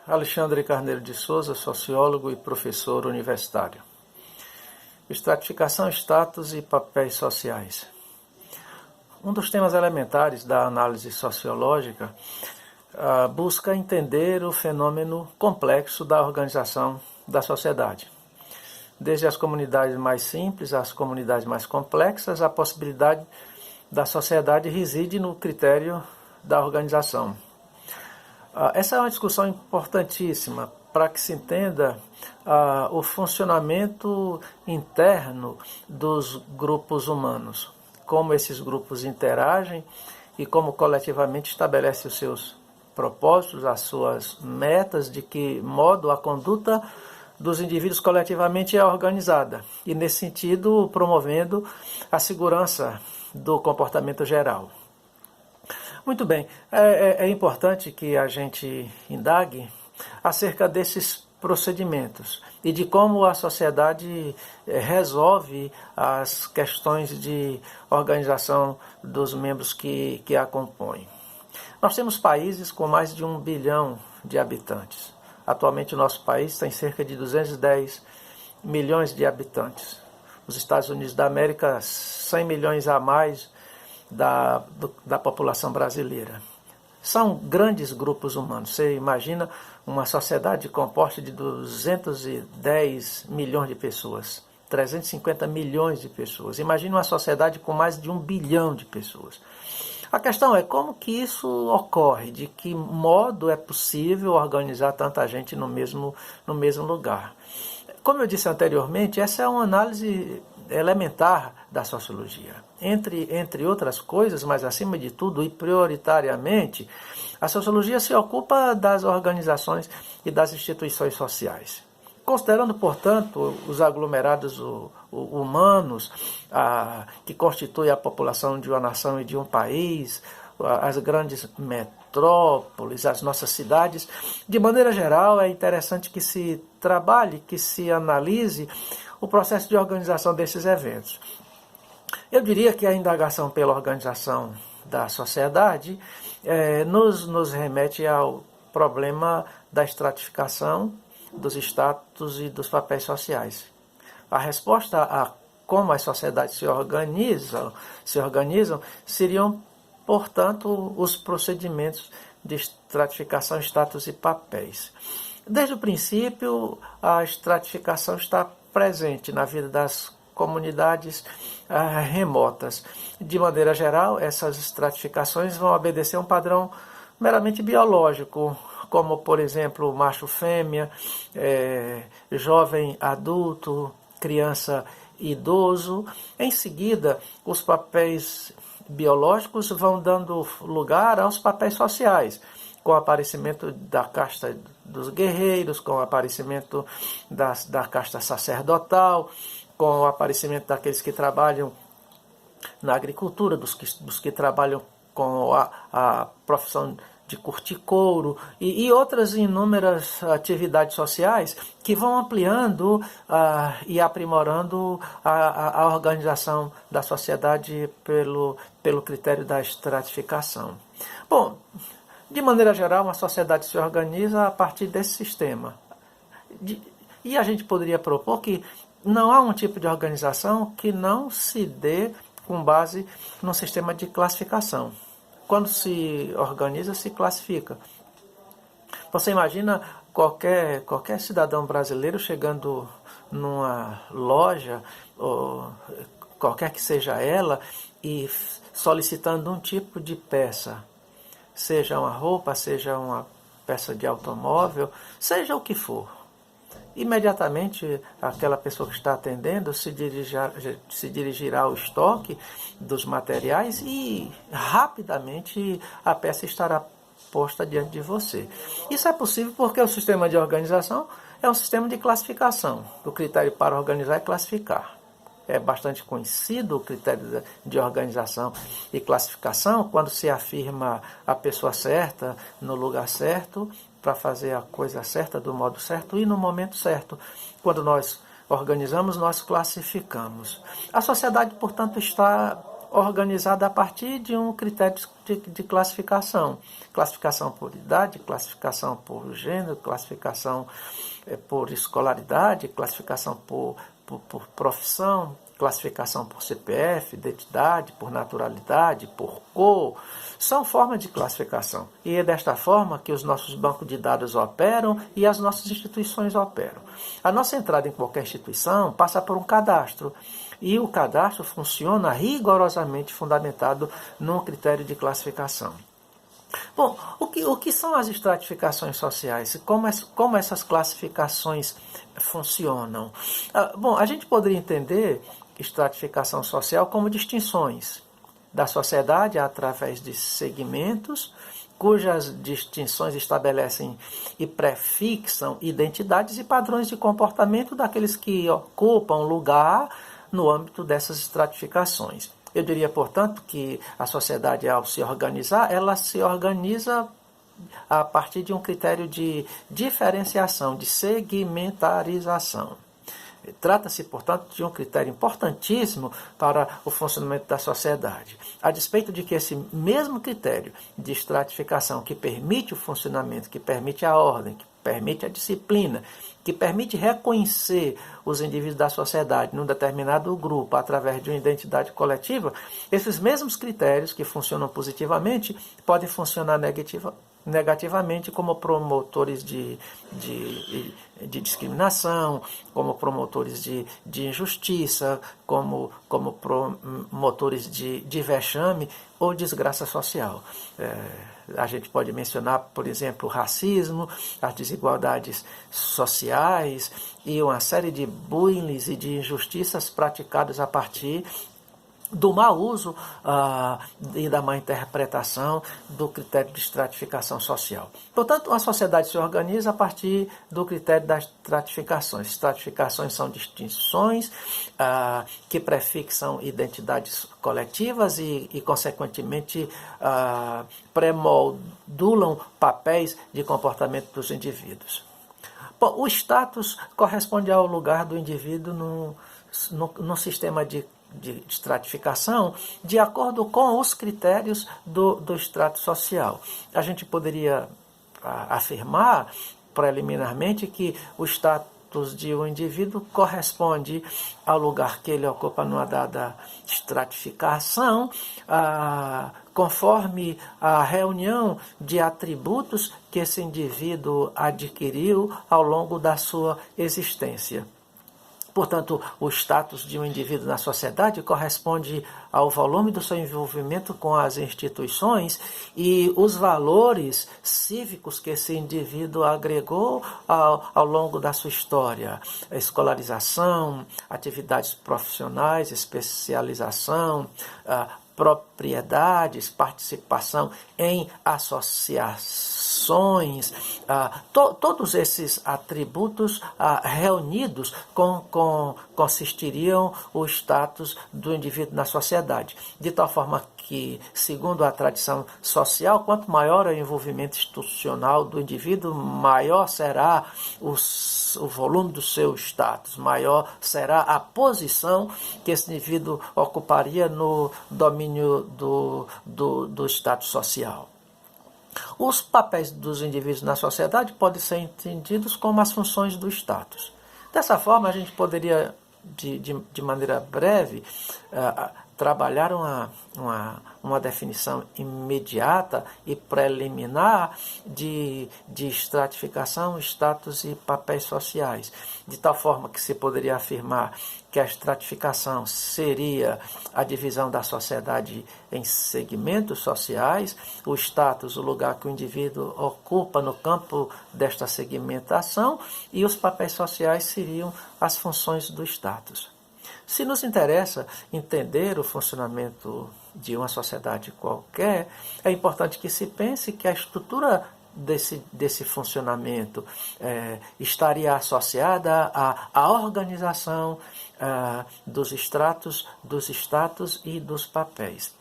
Alexandre Carneiro de Souza, sociólogo e professor universitário. Estratificação, status e papéis sociais. Um dos temas elementares da análise sociológica busca entender o fenômeno complexo da organização da sociedade. Desde as comunidades mais simples às comunidades mais complexas, a possibilidade da sociedade reside no critério da organização. Essa é uma discussão importantíssima para que se entenda o funcionamento interno dos grupos humanos, como esses grupos interagem e como coletivamente estabelecem os seus propósitos, as suas metas, de que modo a conduta dos indivíduos coletivamente é organizada e, nesse sentido, promovendo a segurança do comportamento geral. Muito bem, é importante que a gente indague acerca desses procedimentos e de como a sociedade resolve as questões de organização dos membros que a compõem. Nós temos países com mais de 1 bilhão de habitantes. Atualmente o nosso país tem cerca de 210 milhões de habitantes. Os Estados Unidos da América, 100 milhões a mais da população brasileira. São grandes grupos humanos. Você imagina uma sociedade composta de 210 milhões de pessoas, 350 milhões de pessoas. Imagina uma sociedade com mais de 1 bilhão de pessoas. A questão é como que isso ocorre, de que modo é possível organizar tanta gente no mesmo lugar. Como eu disse anteriormente, essa é uma análise elementar da sociologia. Entre outras coisas, mas acima de tudo e prioritariamente, a sociologia se ocupa das organizações e das instituições sociais. Considerando, portanto, os aglomerados humanos que constituem a população de uma nação e de um país, as grandes metrópoles, as nossas cidades, de maneira geral é interessante que se trabalhe, que se analise o processo de organização desses eventos. Eu diria que a indagação pela organização da sociedade nos remete ao problema da estratificação, dos status e dos papéis sociais. A resposta a como as sociedades se organizam seriam, portanto, os procedimentos de estratificação, status e papéis. Desde o princípio, a estratificação está presente na vida das comunidades remotas. De maneira geral, essas estratificações vão obedecer a um padrão meramente biológico, como, por exemplo, macho-fêmea, jovem adulto, criança idoso. Em seguida, os papéis biológicos vão dando lugar aos papéis sociais, com o aparecimento da casta dos guerreiros, com o aparecimento da casta sacerdotal, com o aparecimento daqueles que trabalham na agricultura, dos que trabalham com a profissão de curtir couro e outras inúmeras atividades sociais que vão ampliando e aprimorando a organização da sociedade pelo critério da estratificação. Bom, de maneira geral, uma sociedade se organiza a partir desse sistema. E a gente poderia propor que não há um tipo de organização que não se dê com base num sistema de classificação. Quando se organiza, se classifica. Você imagina qualquer cidadão brasileiro chegando numa loja, ou qualquer que seja ela, e solicitando um tipo de peça, seja uma roupa, seja uma peça de automóvel, seja o que for. Imediatamente aquela pessoa que está atendendo se dirigirá ao estoque dos materiais e rapidamente a peça estará posta diante de você. Isso é possível porque o sistema de organização é um sistema de classificação. O critério para organizar é classificar. É bastante conhecido o critério de organização e classificação quando se afirma a pessoa certa no lugar certo, para fazer a coisa certa, do modo certo e no momento certo. Quando nós organizamos, nós classificamos. A sociedade, portanto, está organizada a partir de um critério de classificação. Classificação por idade, classificação por gênero, classificação por escolaridade, classificação por profissão, classificação por CPF, identidade, por naturalidade, por cor. São formas de classificação. E é desta forma que os nossos bancos de dados operam e as nossas instituições operam. A nossa entrada em qualquer instituição passa por um cadastro. E o cadastro funciona rigorosamente fundamentado num critério de classificação. Bom, o que são as estratificações sociais? Como essas classificações funcionam? Bom, a gente poderia entender estratificação social como distinções da sociedade através de segmentos, cujas distinções estabelecem e prefixam identidades e padrões de comportamento daqueles que ocupam lugar no âmbito dessas estratificações. Eu diria, portanto, que a sociedade, ao se organizar, ela se organiza a partir de um critério de diferenciação, de segmentarização. Trata-se, portanto, de um critério importantíssimo para o funcionamento da sociedade. A despeito de que esse mesmo critério de estratificação que permite o funcionamento, que permite a ordem, que permite a disciplina, que permite reconhecer os indivíduos da sociedade num determinado grupo através de uma identidade coletiva, esses mesmos critérios que funcionam positivamente podem funcionar negativamente como promotores de discriminação, como promotores de injustiça, como promotores de vexame ou desgraça social. A gente pode mencionar, por exemplo, o racismo, as desigualdades sociais e uma série de bullying e de injustiças praticadas a partir do mau uso e da má interpretação do critério de estratificação social. Portanto, a sociedade se organiza a partir do critério das estratificações. Estratificações são distinções que prefixam identidades coletivas e consequentemente, premoldulam papéis de comportamento dos indivíduos. Bom, o status corresponde ao lugar do indivíduo no sistema de estratificação de acordo com os critérios do extrato social. A gente poderia afirmar preliminarmente que o status de um indivíduo corresponde ao lugar que ele ocupa numa dada estratificação, conforme a reunião de atributos que esse indivíduo adquiriu ao longo da sua existência. Portanto, o status de um indivíduo na sociedade corresponde ao volume do seu envolvimento com as instituições e os valores cívicos que esse indivíduo agregou ao longo da sua história. Escolarização, atividades profissionais, especialização, propriedades, participação em associações, todos esses atributos reunidos consistiriam o status do indivíduo na sociedade. De tal forma que, segundo a tradição social, quanto maior é o envolvimento institucional do indivíduo, maior será o volume do seu status, maior será a posição que esse indivíduo ocuparia no domínio do status social. Os papéis dos indivíduos na sociedade podem ser entendidos como as funções do status. Dessa forma, a gente poderia, de maneira breve, trabalhar uma definição imediata e preliminar de estratificação, status e papéis sociais, de tal forma que se poderia afirmar que a estratificação seria a divisão da sociedade em segmentos sociais, o status, o lugar que o indivíduo ocupa no campo desta segmentação, e os papéis sociais seriam as funções do status. Se nos interessa entender o funcionamento de uma sociedade qualquer, é importante que se pense que a estrutura desse funcionamento estaria associada à organização dos estratos, dos status e dos papéis.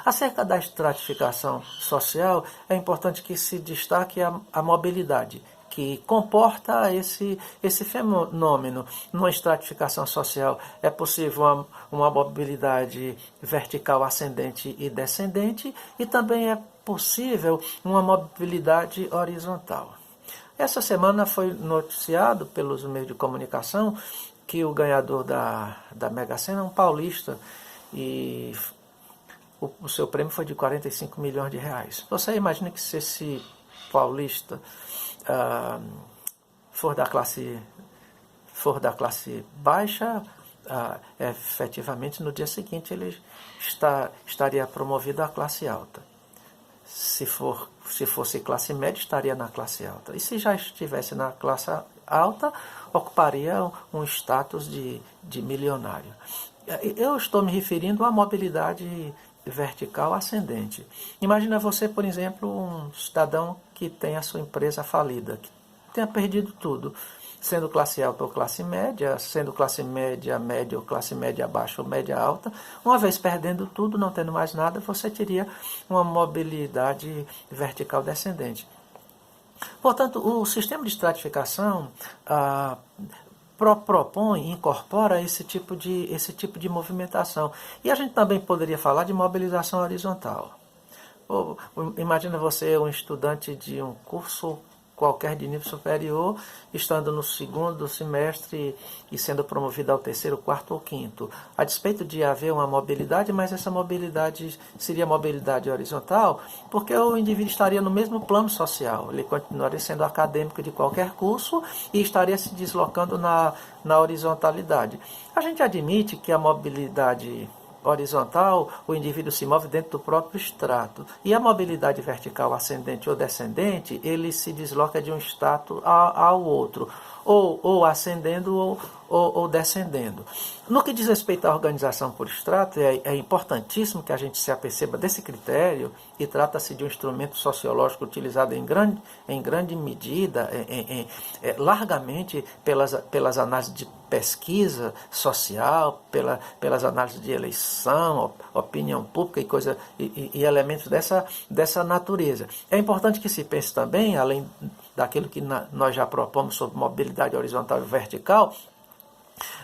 Acerca da estratificação social, é importante que se destaque a mobilidade, que comporta esse fenômeno. Numa estratificação social é possível uma mobilidade vertical ascendente e descendente, e também é possível uma mobilidade horizontal. Essa semana foi noticiado pelos meios de comunicação que o ganhador da Mega Sena é um paulista, e o seu prêmio foi de 45 milhões de reais. Você imagina que se esse paulista for da classe baixa, efetivamente no dia seguinte ele estaria promovido à classe alta. Se fosse classe média, estaria na classe alta. E se já estivesse na classe alta, ocuparia um status de milionário. Eu estou me referindo à mobilidade vertical ascendente. Imagina você, por exemplo, um cidadão que tem a sua empresa falida, que tenha perdido tudo, sendo classe alta ou classe média, sendo classe média, média ou classe média baixa ou média alta. Uma vez perdendo tudo, não tendo mais nada, você teria uma mobilidade vertical descendente. Portanto, o sistema de estratificação propõe, incorpora esse tipo de movimentação. E a gente também poderia falar de mobilização horizontal. Imagina você, um estudante de um curso qualquer de nível superior, estando no segundo semestre e sendo promovido ao terceiro, quarto ou quinto. A despeito de haver uma mobilidade, mas essa mobilidade seria mobilidade horizontal, porque o indivíduo estaria no mesmo plano social. Ele continuaria sendo acadêmico de qualquer curso e estaria se deslocando na horizontalidade. A gente admite que a mobilidade horizontal, o indivíduo se move dentro do próprio estrato. E a mobilidade vertical ascendente ou descendente, ele se desloca de um estrato ao outro, ou ascendendo ou descendendo. No que diz respeito à organização por estrato, é importantíssimo que a gente se aperceba desse critério, e trata-se de um instrumento sociológico utilizado em grande medida, largamente pelas análises de pesquisa social, pelas análises de eleição, opinião pública e elementos dessa natureza. É importante que se pense também, além daquilo que nós já propomos sobre mobilidade horizontal e vertical,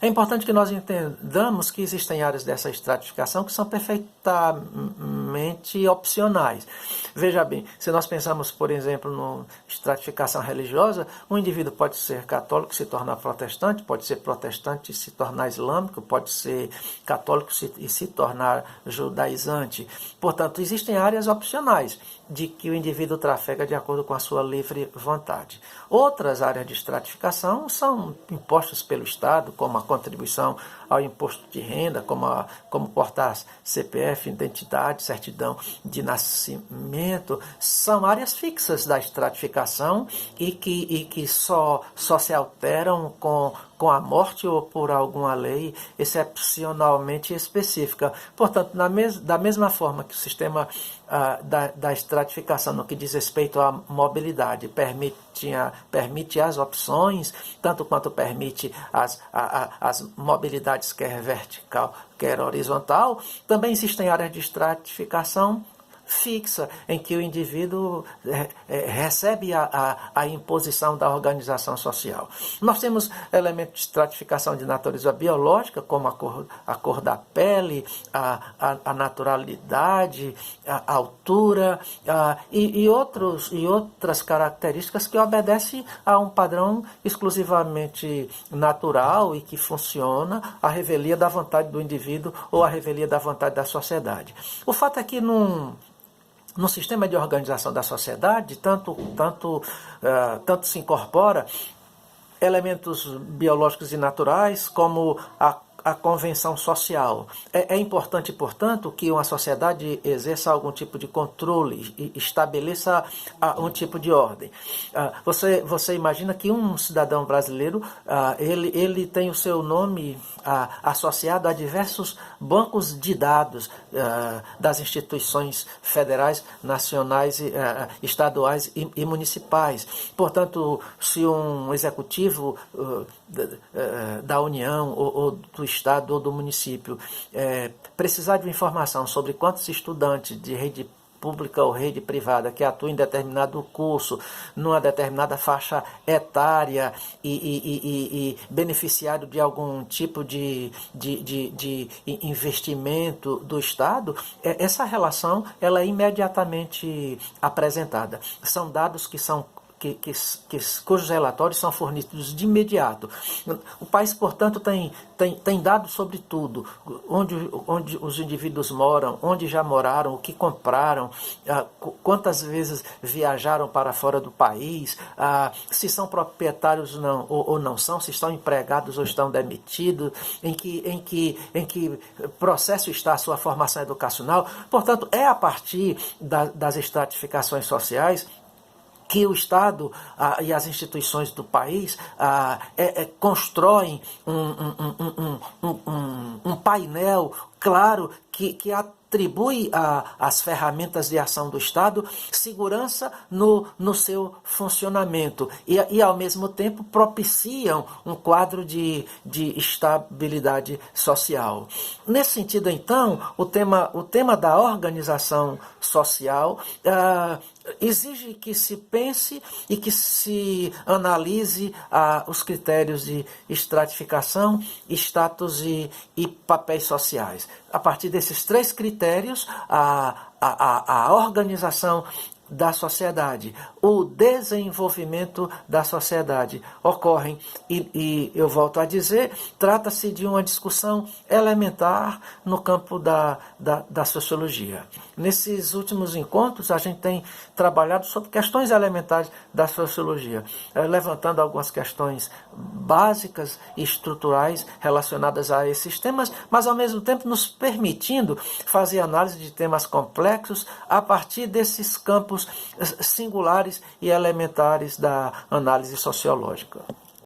é importante que nós entendamos que existem áreas dessa estratificação que são perfeitamente opcionais. Veja bem, se nós pensamos, por exemplo, na estratificação religiosa, um indivíduo pode ser católico e se tornar protestante, pode ser protestante e se tornar islâmico, pode ser católico e se tornar judaizante. Portanto, existem áreas opcionais de que o indivíduo trafega de acordo com a sua livre vontade. Outras áreas de estratificação são impostas pelo Estado, como a contribuição ao imposto de renda, como portar CPF, identidade, certidão de nascimento. São áreas fixas da estratificação e que só se alteram com a morte ou por alguma lei excepcionalmente específica. Portanto, da mesma forma que o sistema da estratificação, no que diz respeito à mobilidade, permite as opções, tanto quanto permite as mobilidades, quer vertical, quer horizontal, também existem áreas de estratificação fixa, em que o indivíduo recebe a imposição da organização social. Nós temos elementos de estratificação de natureza biológica, como a cor da pele, a naturalidade, a altura e outras características que obedecem a um padrão exclusivamente natural e que funciona à revelia da vontade do indivíduo ou à revelia da vontade da sociedade. O fato é que no sistema de organização da sociedade, tanto se incorpora elementos biológicos e naturais como a convenção social. É importante, portanto, que uma sociedade exerça algum tipo de controle e estabeleça um tipo de ordem. Você imagina que um cidadão brasileiro, ele tem o seu nome associado a diversos bancos de dados das instituições federais, nacionais, estaduais e municipais. Portanto, se um executivo da União ou do Estado ou do município precisar de uma informação sobre quantos estudantes de rede pública ou rede privada que atua em determinado curso, numa determinada faixa etária e beneficiário de algum tipo de investimento do Estado, essa relação ela é imediatamente apresentada. São dados que são cujos relatórios são fornecidos de imediato. O país, portanto, tem dados sobre tudo, onde os indivíduos moram, onde já moraram, o que compraram, quantas vezes viajaram para fora do país, se são proprietários ou não são, se estão empregados ou estão demitidos, em que processo está a sua formação educacional. Portanto, é a partir das estratificações sociais que o Estado e as instituições do país constroem um painel claro que atribui às ferramentas de ação do Estado segurança no seu funcionamento e, ao mesmo tempo, propiciam um quadro de estabilidade social. Nesse sentido, então, o tema da organização social exige que se pense e que se analise os critérios de estratificação, status e papéis sociais. A partir desses três critérios, a organização da sociedade, o desenvolvimento da sociedade ocorrem e eu volto a dizer, trata-se de uma discussão elementar no campo da sociologia. Nesses últimos encontros a gente tem trabalhado sobre questões elementares da sociologia, levantando algumas questões básicas e estruturais relacionadas a esses temas, mas ao mesmo tempo nos permitindo fazer análise de temas complexos a partir desses campos singulares e elementares da análise sociológica.